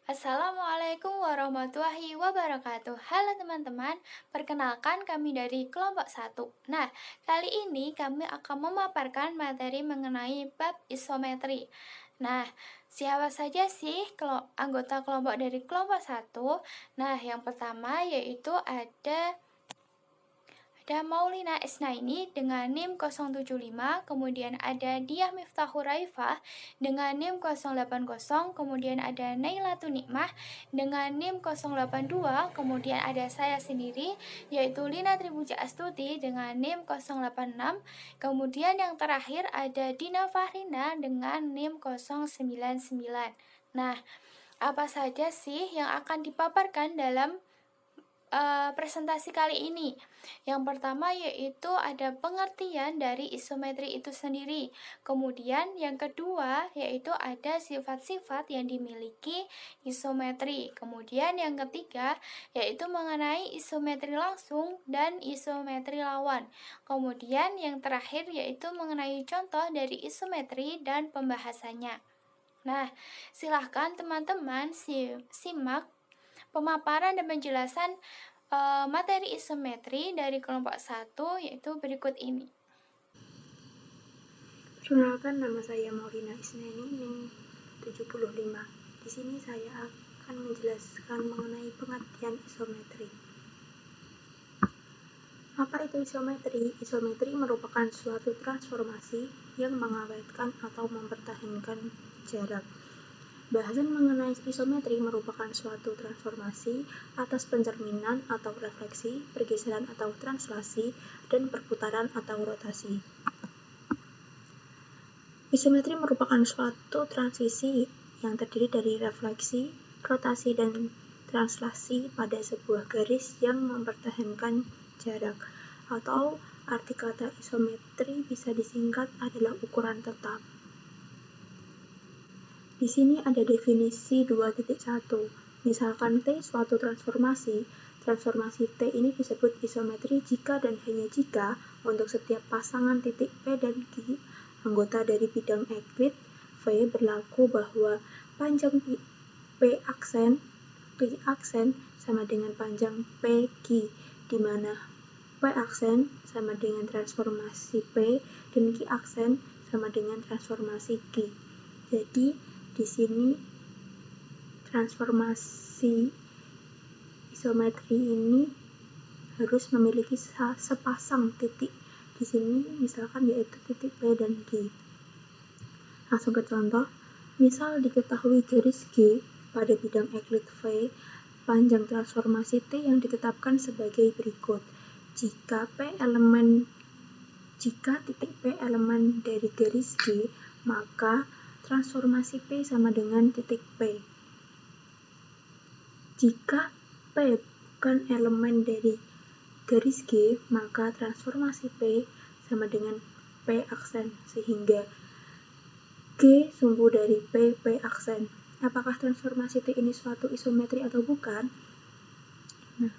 Assalamualaikum warahmatullahi wabarakatuh. Halo teman-teman, perkenalkan kami dari kelompok 1. Nah, kali ini kami akan memaparkan materi mengenai bab isometri. Nah, siapa saja sih anggota kelompok dari kelompok 1? Nah, yang pertama yaitu ada Maulina Isnaini dengan NIM 075, kemudian ada Diah Miftahur Raifah dengan NIM 080, kemudian ada Naila Tunikmah dengan NIM 082, kemudian ada saya sendiri yaitu Lina Tribuja Astuti dengan NIM 086, kemudian yang terakhir ada Dina Fahrina dengan NIM 099. Nah, apa saja sih yang akan dipaparkan dalam presentasi kali ini? Yang pertama yaitu ada pengertian dari isometri itu sendiri. Kemudian yang kedua yaitu ada sifat-sifat yang dimiliki isometri. Kemudian yang ketiga yaitu mengenai isometri langsung dan isometri lawan. Kemudian yang terakhir yaitu mengenai contoh dari isometri dan pembahasannya. Nah, silahkan teman-teman simak pemaparan dan penjelasan materi isometri dari kelompok 1 yaitu berikut ini. Perkenalkan, nama saya Maulina Isnaini, NIM 75. Di sini saya akan menjelaskan mengenai pengertian isometri. Apa itu isometri? Isometri merupakan suatu transformasi yang mengawetkan atau mempertahankan jarak. Bahasan mengenai isometri merupakan suatu transformasi atas pencerminan atau refleksi, pergeseran atau translasi, dan perputaran atau rotasi. Isometri merupakan suatu transisi yang terdiri dari refleksi, rotasi, dan translasi pada sebuah garis yang mempertahankan jarak, atau arti kata isometri bisa disingkat adalah ukuran tetap. Di sini ada definisi 2.1. Misalkan T suatu transformasi T ini disebut isometri jika dan hanya jika untuk setiap pasangan titik P dan Q anggota dari bidang Euclid V berlaku bahwa panjang P aksen Q aksen sama dengan panjang PQ, di mana P aksen sama dengan transformasi P dan Q aksen sama dengan transformasi Q. Jadi di sini transformasi isometri ini harus memiliki sepasang titik. Di sini misalkan yaitu titik P dan Q. Langsung ke contoh. Misal diketahui garis G pada bidang Euclid V, panjang transformasi T yang ditetapkan sebagai berikut. Jika titik P elemen dari garis G, maka transformasi P sama dengan titik P. Jika P bukan elemen dari garis G, maka transformasi P sama dengan P aksen, sehingga G sumbu dari P aksen. Apakah transformasi T ini suatu isometri atau bukan? Nah,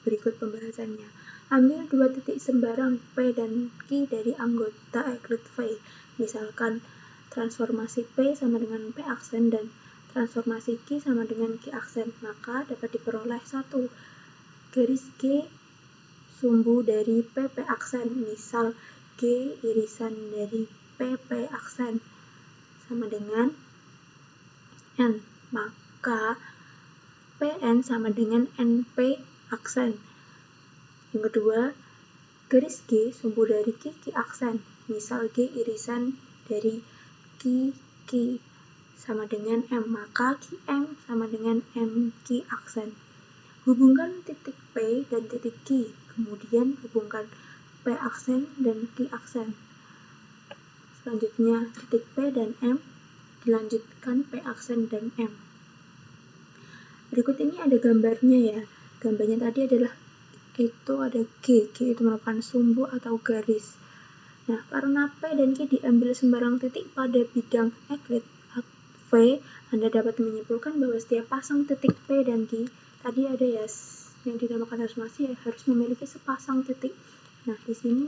berikut pembahasannya. Ambil dua titik sembarang P dan Q dari anggota Euclid V. Misalkan transformasi P sama dengan P aksen dan transformasi Q sama dengan Q aksen, maka dapat diperoleh satu garis G sumbu dari PP aksen. Misal G irisan dari PP aksen sama dengan N, maka PN sama dengan NP aksen. Yang kedua, garis G sumbu dari Q aksen. Misal G irisan dari Q sama dengan M, maka QM sama dengan MQ aksen. Hubungkan titik P dan titik Q, kemudian hubungkan P aksen dan Q aksen. Selanjutnya, titik P dan M dilanjutkan P aksen dan M. Berikut ini ada gambarnya ya. Gambarnya tadi adalah ada G itu merupakan sumbu atau garis. Nah, karena P dan Q diambil sembarang titik pada bidang Euclid V, Anda dapat menyimpulkan bahwa setiap pasang titik P dan Q tadi ada ya yang dinamakan transformasi ya, harus memiliki sepasang titik. Nah, di sini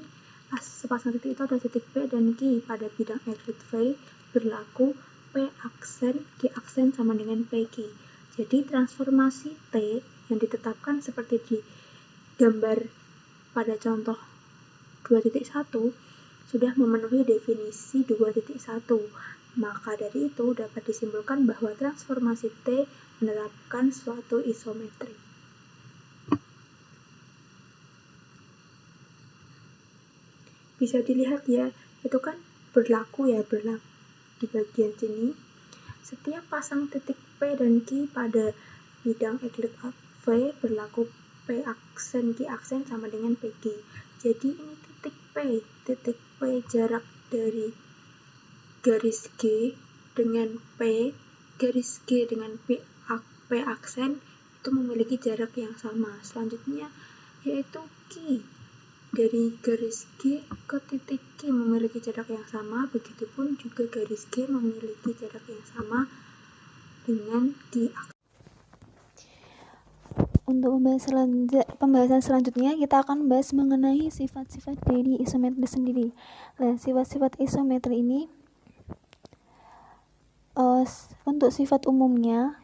sepasang titik itu ada titik P dan Q pada bidang Euclid V berlaku P aksen Q aksen sama dengan PQ. Jadi transformasi T yang ditetapkan seperti di gambar pada contoh 2.1 sudah memenuhi definisi 2.1. Maka dari itu dapat disimpulkan bahwa transformasi T menerapkan suatu isometri. Bisa dilihat ya, itu kan berlaku di bagian sini. Setiap pasang titik P dan Q pada bidang eklit V berlaku P aksen Q aksen sama dengan PG. Jadi ini titik P jarak dari garis G dengan P, garis G dengan P aksen itu memiliki jarak yang sama. Selanjutnya yaitu Q dari garis G ke titik Q memiliki jarak yang sama, begitupun juga garis G memiliki jarak yang sama dengan Q aksen. Untuk pembahasan selanjutnya kita akan membahas mengenai sifat-sifat dari isometri sendiri. Nah, sifat-sifat isometri ini untuk sifat umumnya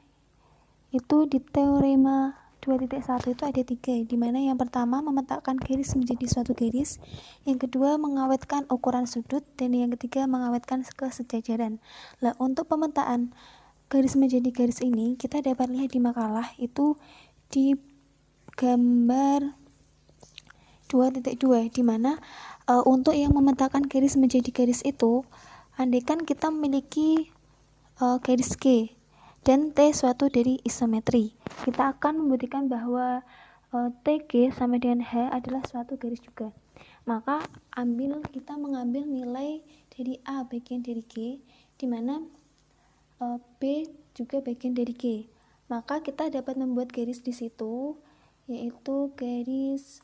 itu di teorema 2.1 itu ada 3, di mana yang pertama memetakan garis menjadi suatu garis, yang kedua mengawetkan ukuran sudut, dan yang ketiga mengawetkan kesejajaran. Nah, untuk pemetaan garis menjadi garis ini kita dapat lihat di makalah itu di gambar 2.2, di mana untuk yang memetakan garis menjadi garis itu, andaikan kita memiliki garis G dan T suatu dari isometri, kita akan membuktikan bahwa TG sama dengan H adalah suatu garis juga. Maka kita mengambil nilai dari A bagian dari G, di mana B juga bagian dari G. Maka kita dapat membuat garis di situ, yaitu garis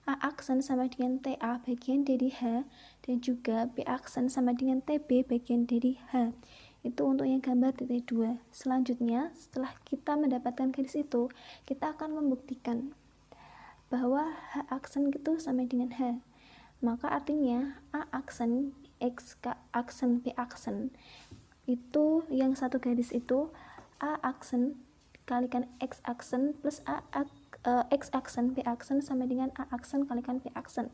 A aksen sama dengan TA bagian dari H, dan juga B aksen sama dengan TB bagian dari H. Itu untuk yang gambar titik 2. Selanjutnya, setelah kita mendapatkan garis itu, kita akan membuktikan bahwa H aksen itu sama dengan H. Maka artinya A aksen, X aksen, B aksen itu yang satu garis itu A aksen kalikan X aksen plus X aksen B aksen sama dengan A aksen kalikan B aksen.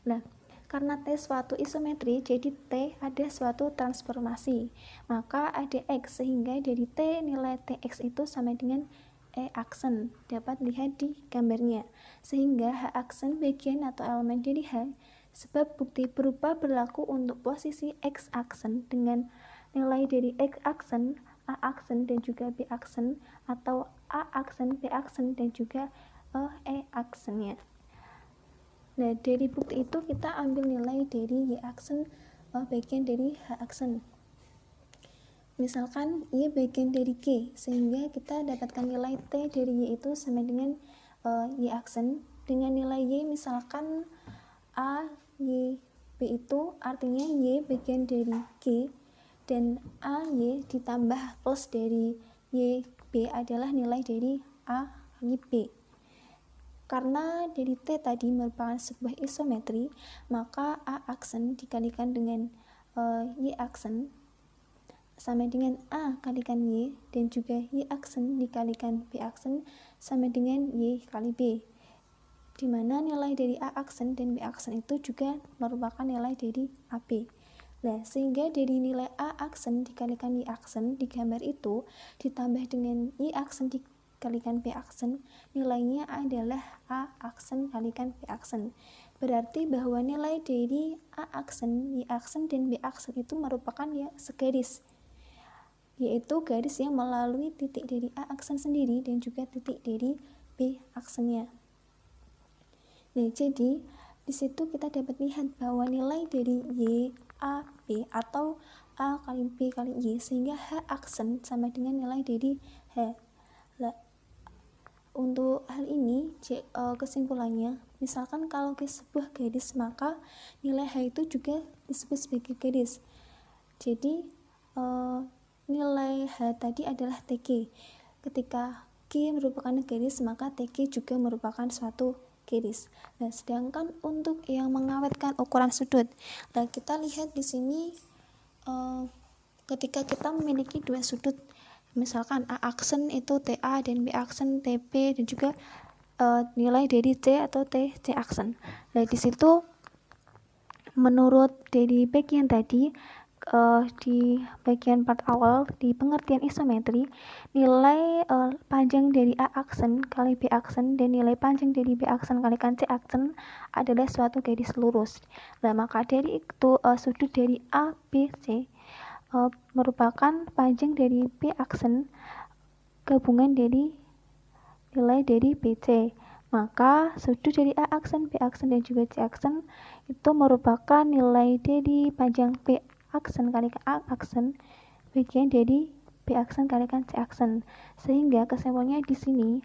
Nah, karena T suatu isometri, jadi T ada suatu transformasi, maka ada X, sehingga dari T nilai Tx itu sama dengan E aksen, dapat lihat di gambarnya. Sehingga H aksen bagian atau elemen dari H, sebab bukti berupa berlaku untuk posisi X aksen dengan nilai dari X aksen, A aksen dan juga B aksen, atau A aksen, B aksen dan juga E aksennya. Nah, dari bukti itu kita ambil nilai dari Y aksen bagian dari H aksen. Misalkan Y bagian dari G, sehingga kita dapatkan nilai T dari Y itu sama dengan Y aksen, dengan nilai Y misalkan A, Y, B itu artinya Y bagian dari G, dan A, Y ditambah plus dari Y, B adalah nilai dari A, Y, B. Karena dari T tadi merupakan sebuah isometri, maka A aksen dikalikan dengan Y aksen sama dengan A kalikan Y, dan juga Y aksen dikalikan B aksen sama dengan Y kali B, di mana nilai dari A aksen dan B aksen itu juga merupakan nilai dari AB. Nah, sehingga dari nilai A aksen dikalikan Y aksen di gambar itu ditambah dengan Y aksen dikalikan B aksen, nilainya adalah A aksen kalikan B aksen. Berarti bahwa nilai dari A aksen, Y aksen, dan B aksen itu merupakan ya segaris, yaitu garis yang melalui titik dari A aksen sendiri dan juga titik dari B aksennya. Nah, jadi di situ kita dapat lihat bahwa nilai dari Y, A, B atau A kali B kali Y, sehingga H aksen sama dengan nilai dari H. Nah, untuk hal ini kesimpulannya, misalkan kalau ke sebuah garis, maka nilai H itu juga disebut sebagai garis. Jadi nilai H tadi adalah TG. Ketika G merupakan garis, maka TG juga merupakan suatu garis. Nah, sedangkan untuk yang mengawetkan ukuran sudut, nah kita lihat di sini ketika kita memiliki dua sudut misalkan A aksen itu TA dan B aksen TB dan juga nilai dari C atau TC aksen. Nah, di situ menurut dari bagian tadi, di bagian part awal di pengertian isometri, nilai panjang dari A aksen kali B aksen dan nilai panjang dari B aksen kalikan C aksen adalah suatu garis lurus. Nah, maka dari itu sudut dari A, B, C merupakan panjang dari B aksen gabungan dari nilai dari BC. Maka sudut dari A aksen, B aksen, dan juga C aksen itu merupakan nilai dari panjang B aksen kalikan A aksen bagian dari B aksen kalikan C aksen. Sehingga kesimpulannya di sini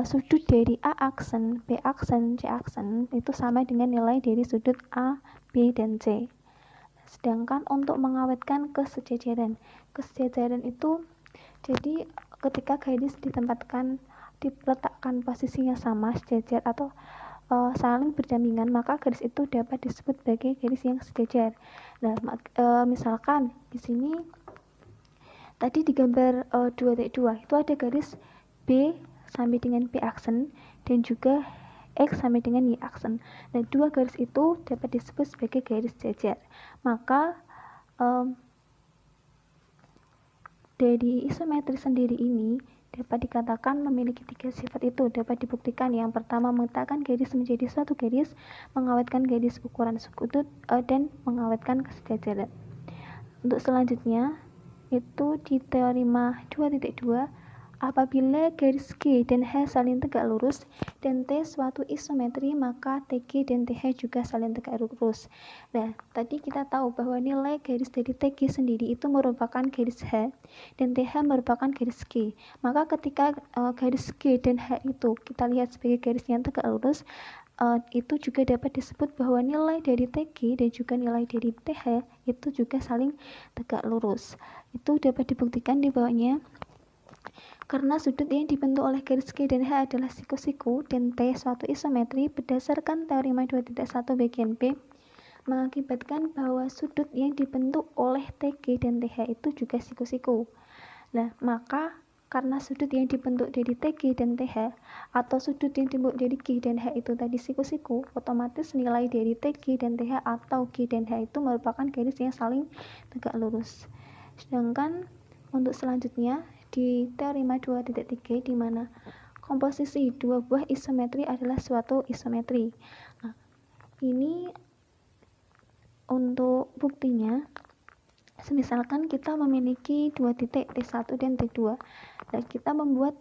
sudut dari A aksen, B aksen, C aksen itu sama dengan nilai dari sudut A, B, dan C. Sedangkan untuk mengawetkan kesejajaran itu jadi ketika garis diletakkan posisinya sama, sejajar atau saling berdampingan, maka garis itu dapat disebut sebagai garis yang sejajar. Nah, misalkan di sini tadi di gambar 2.2 itu ada garis B sampai dengan B aksen dan juga X sampai dengan Y aksen. Nah, dua garis itu dapat disebut sebagai garis sejajar. Maka dari isometri sendiri ini dapat dikatakan memiliki tiga sifat itu. Dapat dibuktikan yang pertama, meletakkan garis menjadi suatu garis, mengawetkan garis ukuran sudut, dan mengawetkan kesejajaran. Untuk selanjutnya itu di teorema 2.2, apabila garis G dan H saling tegak lurus dan T suatu isometri, maka TG dan TH juga saling tegak lurus. Nah, tadi kita tahu bahwa nilai garis dari TG sendiri itu merupakan garis H dan TH merupakan garis G. Maka ketika garis G dan H itu kita lihat sebagai garis yang tegak lurus, itu juga dapat disebut bahwa nilai dari TG dan juga nilai dari TH itu juga saling tegak lurus. Itu dapat dibuktikan di bawahnya. Karena sudut yang dibentuk oleh garis G dan H adalah siku-siku dan T suatu isometri, berdasarkan teorema 2.1 bagian B, mengakibatkan bahwa sudut yang dibentuk oleh TG dan TH itu juga siku-siku. Nah, maka karena sudut yang dibentuk dari TG dan TH atau sudut yang dibentuk dari G dan H itu tadi siku-siku, otomatis nilai dari TG dan TH atau G dan H itu merupakan garis yang saling tegak lurus. Sedangkan untuk selanjutnya di teorema 2.3 di mana komposisi dua buah isometri adalah suatu isometri. Nah, ini untuk buktinya, misalkan kita memiliki dua titik T1 dan T2, dan kita membuat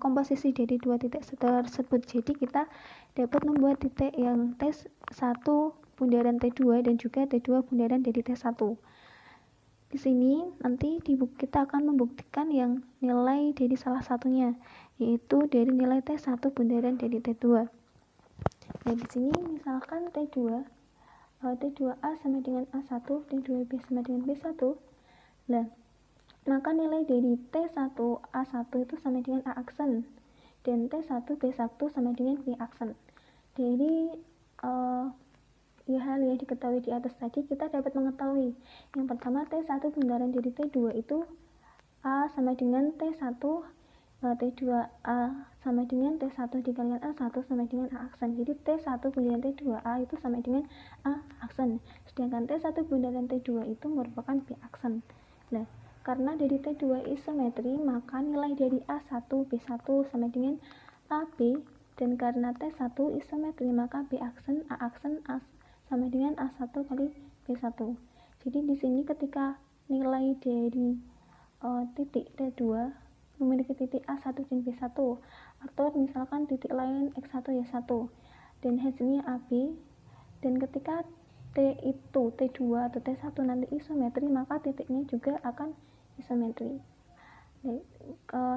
komposisi dari dua titik tersebut. Jadi kita dapat membuat titik yang T1 bundaran T2 dan juga T2 bundaran dari T1. Di sini nanti kita akan membuktikan yang nilai dari salah satunya, yaitu dari nilai T1 bundaran dari T2. Nah, di sini misalkan T2, T2A sama dengan A1, T2B sama dengan B1. Nah, maka nilai dari T1A1 itu sama dengan A aksen dan T1B1 sama dengan B aksen. Jadi hal yang diketahui di atas tadi, kita dapat mengetahui yang pertama T1 bundaran dari T2 itu A sama dengan T1, T2A sama dengan T1 dikalikan A1 sama dengan A aksen. Jadi T1 bundaran T2A itu sama dengan A aksen, sedangkan T1 bundaran T2 itu merupakan B aksen. Nah, karena dari T2 isometri, maka nilai dari A1 B1 sama dengan AB, dan karena T1 isometri, maka B aksen A aksen sama dengan A1 kali B1. Jadi di sini ketika nilai dari titik T2 memiliki titik A1 dan B1, atau misalkan titik lain X1 Y1 dan hasilnya AB, dan ketika T itu T2 atau T1 nanti isometri, maka titiknya juga akan isometri.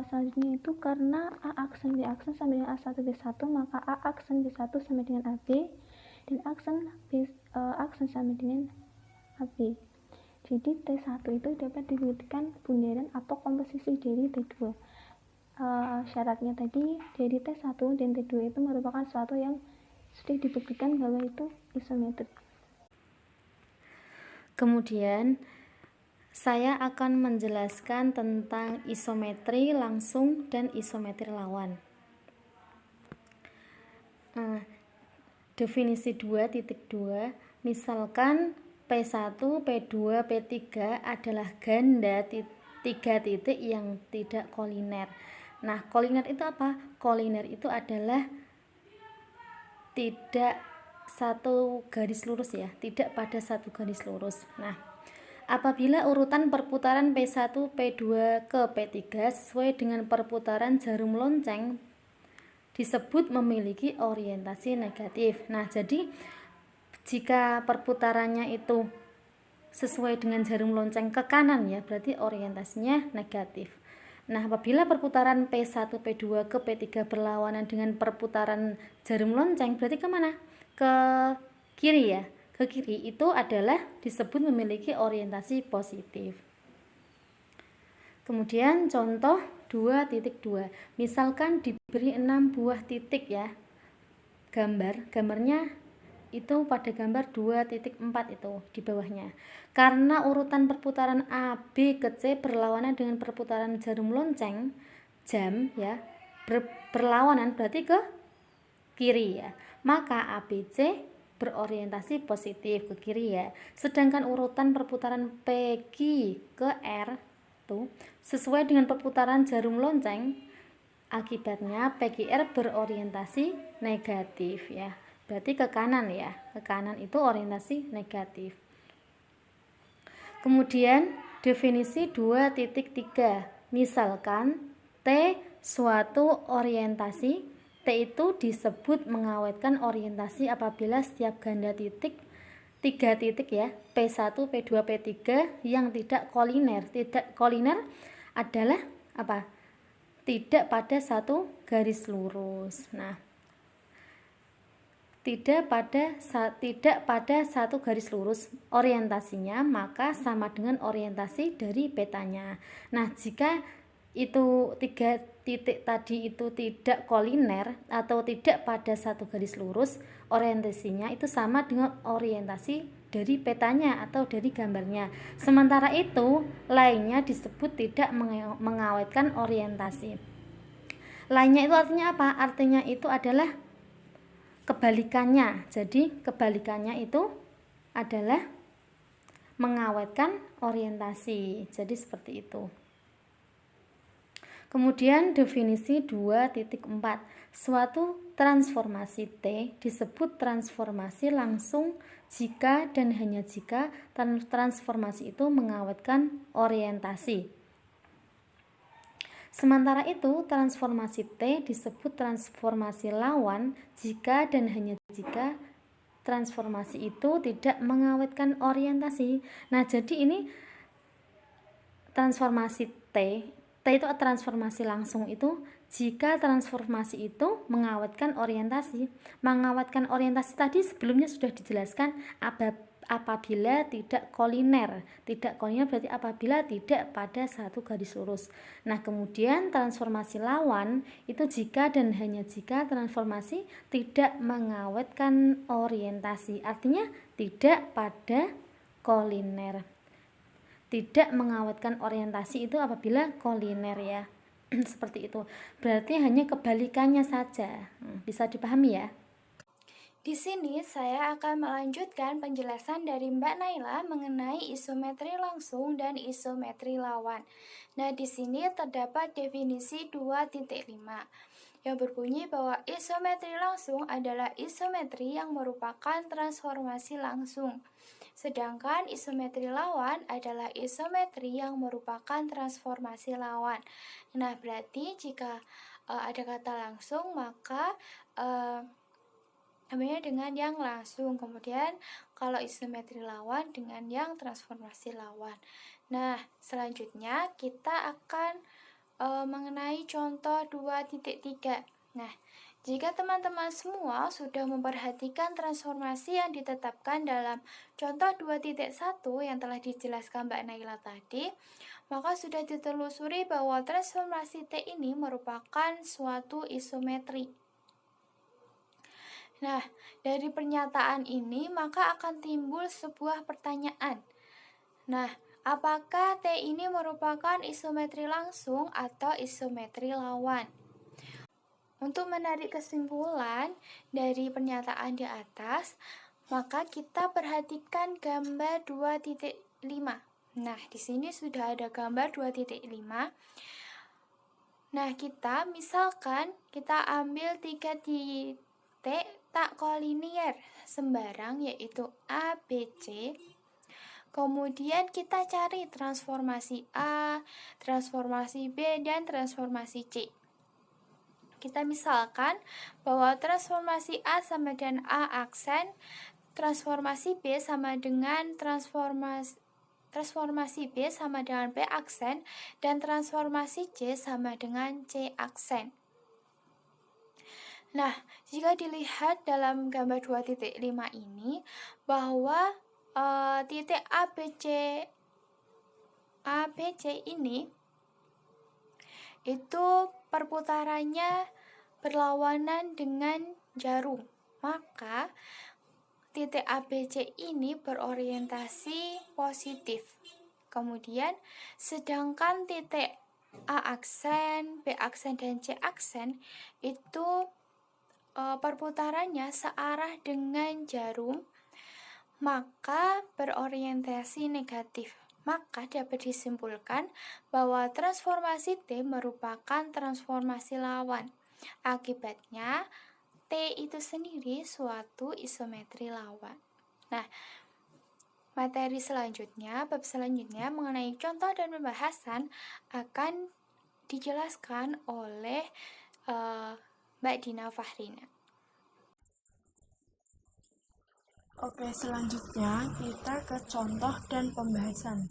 Selanjutnya itu karena A aksen B aksen sama dengan A1 B1, maka A aksen B1 sama dengan AB dan aksen sama dengan AB. Jadi T1 itu dapat dibuktikan bundaran atau komposisi dari T2. Syaratnya tadi dari T1 dan T2 itu merupakan suatu yang sudah dibuktikan bahwa itu isometri. Kemudian saya akan menjelaskan tentang isometri langsung dan isometri lawan. Definisi 2.2, misalkan P1, P2, P3 adalah ganda 3 titik yang tidak koliner. Nah, koliner itu apa? Koliner itu adalah tidak satu garis lurus ya, tidak pada satu garis lurus. Nah, apabila urutan perputaran P1, P2 ke P3 sesuai dengan perputaran jarum lonceng disebut memiliki orientasi negatif. Nah, jadi jika perputarannya itu sesuai dengan jarum lonceng ke kanan ya, berarti orientasinya negatif. Nah, apabila perputaran P1, P2 ke P3 berlawanan dengan perputaran jarum lonceng, berarti kemana? Ke kiri ya. Ke kiri itu adalah disebut memiliki orientasi positif. Kemudian contoh 2.2, misalkan diberi 6 buah titik ya, gambarnya itu pada gambar 2.4 itu di bawahnya. Karena urutan perputaran A, B ke C berlawanan dengan perputaran jarum lonceng jam ya, berlawanan berarti ke kiri ya, maka ABC berorientasi positif ke kiri ya. Sedangkan urutan perputaran PQ ke R tuh sesuai dengan perputaran jarum lonceng, akibatnya PQR berorientasi negatif ya. Berarti ke kanan ya. Ke kanan itu orientasi negatif. Kemudian definisi 2.3, misalkan T suatu orientasi, T itu disebut mengawetkan orientasi apabila setiap ganda titik 3 titik ya, P1, P2, P3 yang tidak koliner. Tidak koliner adalah apa? Tidak pada satu garis lurus. Nah, tidak pada satu garis lurus orientasinya, maka sama dengan orientasi dari petanya. Nah, jika itu 3 titik tadi itu tidak koliner atau tidak pada satu garis lurus, orientasinya itu sama dengan orientasi dari petanya atau dari gambarnya. Sementara itu, lainnya disebut tidak mengawetkan orientasi. Lainnya itu artinya apa? Artinya itu adalah kebalikannya. Jadi kebalikannya itu adalah mengawetkan orientasi. Jadi seperti itu. Kemudian definisi 2.4, suatu transformasi T disebut transformasi langsung jika dan hanya jika transformasi itu mengawetkan orientasi. Sementara itu, transformasi T disebut transformasi lawan jika dan hanya jika transformasi itu tidak mengawetkan orientasi. Nah, jadi ini transformasi T itu transformasi langsung itu jika transformasi itu mengawetkan orientasi. Mengawetkan orientasi tadi sebelumnya sudah dijelaskan apabila tidak koliner. Tidak koliner berarti apabila tidak pada satu garis lurus. Nah, kemudian transformasi lawan itu jika dan hanya jika transformasi tidak mengawetkan orientasi. Artinya tidak pada koliner. Tidak mengawetkan orientasi itu apabila koliner ya. Seperti itu. Berarti hanya kebalikannya saja. Bisa dipahami ya? Di sini saya akan melanjutkan penjelasan dari Mbak Naila mengenai isometri langsung dan isometri lawan. Nah, di sini terdapat definisi 2.5 yang berbunyi bahwa isometri langsung adalah isometri yang merupakan transformasi langsung. Sedangkan isometri lawan adalah isometri yang merupakan transformasi lawan. Nah, berarti jika ada kata langsung, maka namanya dengan yang langsung. Kemudian kalau isometri lawan dengan yang transformasi lawan. Nah, selanjutnya kita akan mengenai contoh 2.3. Nah, jika teman-teman semua sudah memperhatikan transformasi yang ditetapkan dalam contoh 2.1 yang telah dijelaskan Mbak Naila tadi, maka sudah ditelusuri bahwa transformasi T ini merupakan suatu isometri. Nah, dari pernyataan ini maka akan timbul sebuah pertanyaan. Nah, Apakah T ini merupakan isometri langsung atau isometri lawan? Untuk menarik kesimpulan dari pernyataan di atas, maka kita perhatikan gambar 2.5. Nah, di sini sudah ada gambar 2.5. Nah, kita misalkan kita ambil 3 titik tak kolinier sembarang yaitu A, B, C. Kemudian kita cari transformasi A, transformasi B, dan transformasi C. Kita misalkan bahwa transformasi A sama dengan A aksen, transformasi B sama dengan transformasi B sama dengan B aksen, dan transformasi C sama dengan C aksen. Nah, jika dilihat dalam gambar 2.5 ini bahwa titik ABC ini itu perputarannya berlawanan dengan jarum, maka titik ABC ini berorientasi positif. Kemudian sedangkan titik A aksen, B aksen, dan C aksen itu perputarannya searah dengan jarum, maka berorientasi negatif. Maka dapat disimpulkan bahwa transformasi T merupakan transformasi lawan. Akibatnya, T itu sendiri suatu isometri lawan. Nah, materi selanjutnya, bab selanjutnya mengenai contoh dan pembahasan akan dijelaskan oleh Mbak Dina Fahrina. Oke, selanjutnya kita ke contoh dan pembahasan.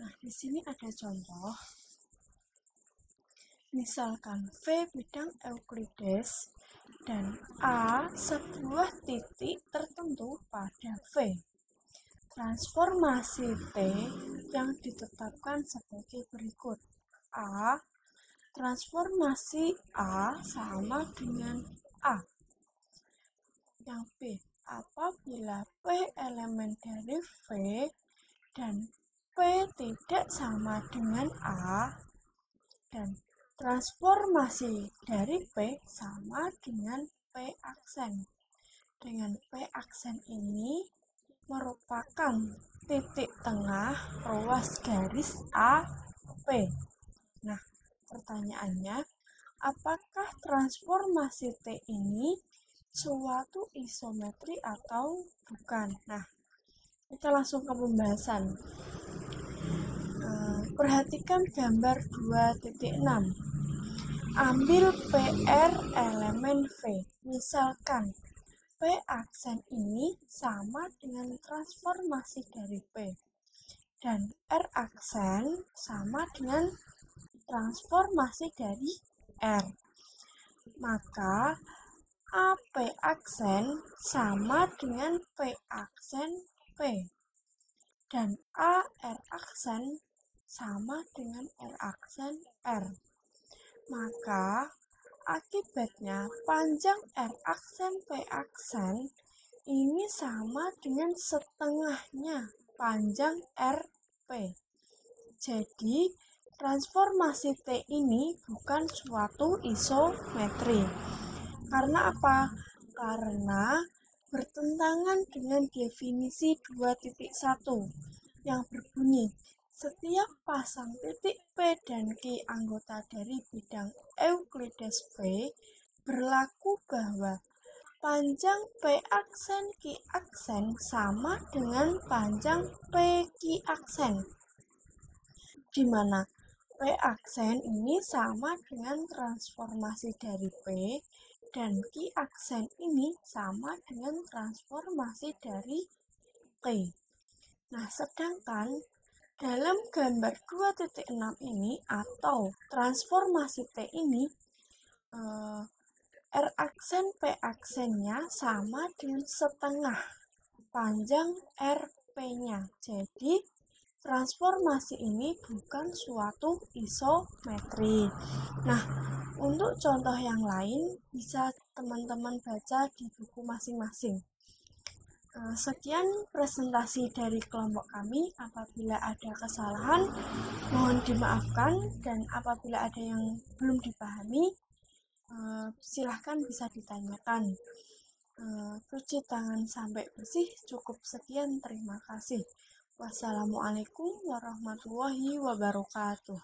Nah, di sini ada contoh. Misalkan V bidang Euklides dan A sebuah titik tertentu pada V. Transformasi T yang ditetapkan sebagai berikut. A. Transformasi A sama dengan A. Yang B. Apabila P elemen dari V dan P tidak sama dengan A dan transformasi dari P sama dengan P aksen. Dengan P aksen ini merupakan titik tengah ruas garis AP. Nah, pertanyaannya, apakah transformasi T ini suatu isometri atau bukan? Nah, kita langsung ke pembahasan. Perhatikan gambar 2.6. Ambil PR elemen V. Misalkan P aksen ini sama dengan transformasi dari P dan R aksen sama dengan transformasi dari R. Maka AP aksen sama dengan P aksen P dan AR aksen sama dengan R aksen R. Maka akibatnya panjang R aksen P aksen ini sama dengan setengahnya panjang RP. Jadi transformasi T ini bukan suatu isometri. Karena apa? Karena bertentangan dengan definisi 2.1 yang berbunyi setiap pasang titik P dan Q anggota dari bidang Euklides V berlaku bahwa panjang P aksen Q aksen sama dengan panjang P Q aksen, di mana P aksen ini sama dengan transformasi dari P dan Q aksen ini sama dengan transformasi dari P. Nah, sedangkan dalam gambar 2.6 ini atau transformasi T ini, R aksen P aksennya sama dengan setengah panjang RP-nya. Jadi, transformasi ini bukan suatu isometri. Nah, untuk contoh yang lain bisa teman-teman baca di buku masing-masing. Sekian presentasi dari kelompok kami. Apabila ada kesalahan, mohon dimaafkan, dan apabila ada yang belum dipahami, silahkan bisa ditanyakan. Cuci tangan sampai bersih. Cukup sekian, terima kasih. Wassalamualaikum warahmatullahi wabarakatuh.